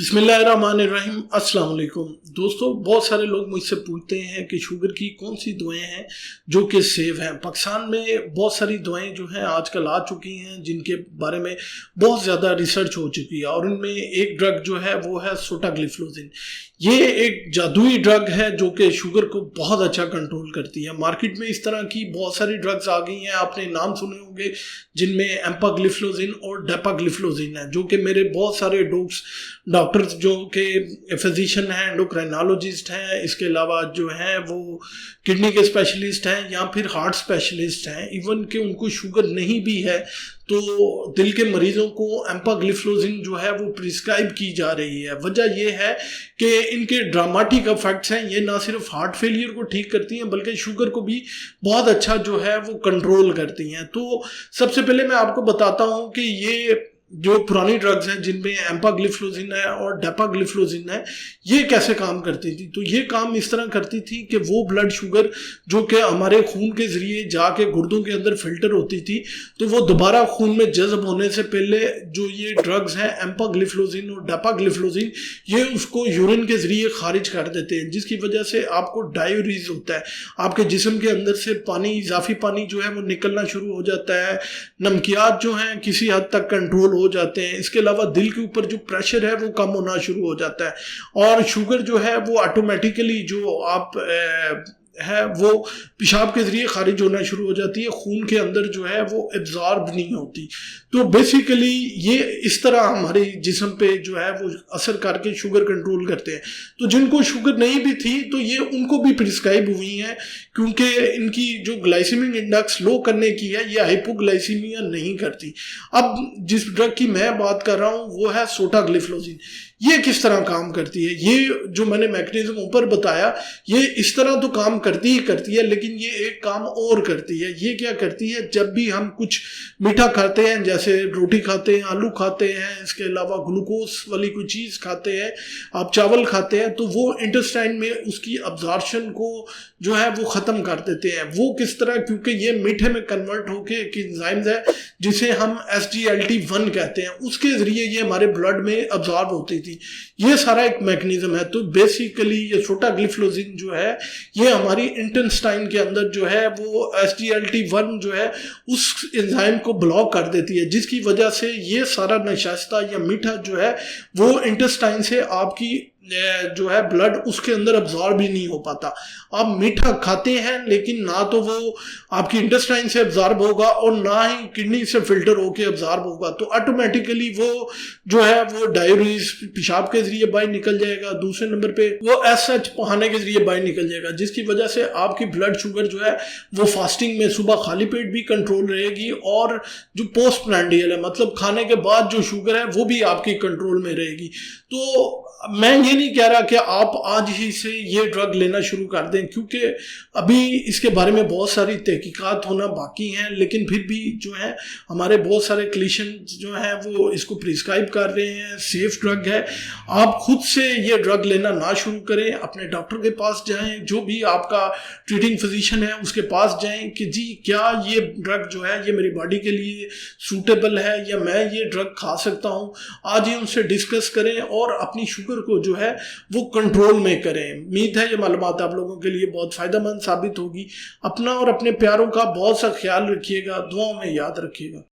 बिस्मिल्लाहिर्रहमानिर्रहीम। अस्सलाम वालेकुम दोस्तों, बहुत सारे लोग मुझसे पूछते हैं कि शुगर की कौन सी दवाएं हैं जो कि सेफ हैं। पाकिस्तान में बहुत सारी दवाएं जो हैं आजकल आ चुकी हैं जिनके बारे में बहुत ज़्यादा रिसर्च हो चुकी है और उनमें एक ड्रग जो है वो है सोटाग्लिफ्लोजिन। ये एक जादुई ड्रग है जो कि शुगर को बहुत अच्छा कंट्रोल करती है। मार्केट में इस तरह की बहुत सारी ड्रग्स आ गई हैं, आपने नाम सुने होंगे, जिनमें एम्पाग्लिफ्लोजिन और डेपाग्लिफ्लोजिन है, जो कि मेरे बहुत सारे डॉक्टर्स जो कि फिजिशियन हैं, एंडोक्राइनोलॉजिस्ट हैं, इसके अलावा जो हैं वो किडनी के स्पेशलिस्ट हैं या फिर हार्ट स्पेशलिस्ट हैं, इवन कि उनको शुगर नहीं भी है तो दिल के मरीजों को एम्पाग्लिफ्लोजिन जो है वो प्रिस्क्राइब की जा रही है। वजह ये है कि इनके ड्रामेटिक इफेक्ट्स हैं। ये ना सिर्फ हार्ट फेलियर को ठीक करती हैं बल्कि शुगर को भी बहुत अच्छा जो है वो कंट्रोल करती हैं। तो सबसे पहले मैं आपको बताता हूँ कि ये जो पुरानी ड्रग्स हैं जिनमें एम्पाग्लिफ्लोजिन है और डेपाग्लिफ्लोजिन है, ये कैसे काम करती थी। तो ये काम इस तरह करती थी कि वो ब्लड शुगर जो कि हमारे खून के जरिए जाके गुर्दों के अंदर फिल्टर होती थी, तो वो दोबारा खून में जज्ब होने से पहले जो ये ड्रग्स हैं एम्पाग्लिफ्लोजिन और डेपाग्लिफ्लोजिन, ये उसको यूरिन के जरिए खारिज कर देते हैं, जिसकी वजह से आपको डायूरीज होता है। आपके जिस्म के अंदर से पानी, इजाफी पानी जो है वो निकलना शुरू हो जाता है। नमकियात जो हैं किसी हद तक कंट्रोल हो जाते हैं। इसके अलावा दिल के ऊपर जो प्रेशर है वो कम होना शुरू हो जाता है और शुगर जो है वो ऑटोमेटिकली जो आप है वो पेशाब के जरिए खारिज होना शुरू हो जाती है, खून के अंदर जो है वो एब्जॉर्ब नहीं होती। तो बेसिकली ये इस तरह हमारे जिस्म पे जो है वो असर करके शुगर कंट्रोल करते हैं। तो जिनको शुगर नहीं भी थी तो ये उनको भी प्रिस्क्राइब हुई हैं, क्योंकि इनकी जो ग्लाइसेमिक इंडेक्स लो करने की है, ये हाइपोग्लाइसीमिया नहीं करती। अब जिस ड्रग की मैं बात कर रहा हूँ वो है सोटाग्लिफ्लोजिन। ये किस तरह काम करती है, ये जो मैंने मैकेनिज्म ऊपर बताया, ये इस तरह तो काम करती ही करती है, लेकिन ये एक काम और करती है। ये क्या करती है, जब भी हम कुछ मीठा खाते हैं, जैसे रोटी खाते हैं, आलू खाते हैं, इसके अलावा ग्लूकोज वाली कोई चीज़ खाते हैं, आप चावल खाते हैं, तो वो इंटेस्टाइन में उसकी अब्जॉर्प्शन को जो है वो ख़त्म कर देते हैं। वो किस तरह, क्योंकि ये मीठे में कन्वर्ट होके एक एंजाइम है जिसे हम SGLT1 कहते हैं, उसके ज़रिए ये हमारे ब्लड में अब्जॉर्ब होती थी। ये सारा एक मैकेनिज्म है। तो बेसिकली ये सोटाग्लिफ्लोजिन जो है ये हमारी इंटेस्टाइन के अंदर जो है वो SGLT1 जो है उस एंजाइम को ब्लॉक कर देती है, जिसकी वजह से ये सारा नशास्ता या मीठा जो है वो इंटेस्टाइन से आपकी जो है ब्लड उसके अंदर अब्जॉर्ब भी नहीं हो पाता। आप मीठा खाते हैं लेकिन ना तो वो आपकी इंटेस्टाइन से अब्जॉर्ब होगा और ना ही किडनी से फिल्टर होके अब्जॉर्ब होगा। तो ऑटोमेटिकली वो जो है वो डायरीज पेशाब के जरिए बाहर निकल जाएगा, दूसरे नंबर पे वो SH पहाने के जरिए बाहर निकल जाएगा, जिसकी वजह से आपकी ब्लड शुगर जो है वो फास्टिंग में सुबह खाली पेट भी कंट्रोल रहेगी और जो पोस्ट प्रांडियल है, मतलब खाने के बाद जो शुगर है वो भी आपकी कंट्रोल में रहेगी। तो मैं ये नहीं कह रहा कि आप आज ही से ये ड्रग लेना शुरू कर दें, क्योंकि अभी इसके बारे में बहुत सारी तहकीकात होना बाकी हैं, लेकिन फिर भी जो है हमारे बहुत सारे क्लिनिशियन जो हैं वो इसको प्रिस्क्राइब कर रहे हैं। सेफ ड्रग है, आप खुद से ये ड्रग लेना ना शुरू करें, अपने डॉक्टर के पास जाएं, जो भी आपका ट्रीटिंग फिजिशियन है उसके पास जाएं कि जी क्या ये ड्रग जो है ये मेरी बॉडी के लिए सूटेबल है या मैं ये ड्रग खा सकता हूँ। आज ही उनसे डिस्कस करें और अपनी शुगर को जो है वो कंट्रोल में करें। उम्मीद है ये मालूमात आप लोगों के लिए बहुत फायदेमंद साबित होगी। अपना और अपने प्यारों का बहुत सा ख्याल रखिएगा, दुआओं में याद रखिएगा।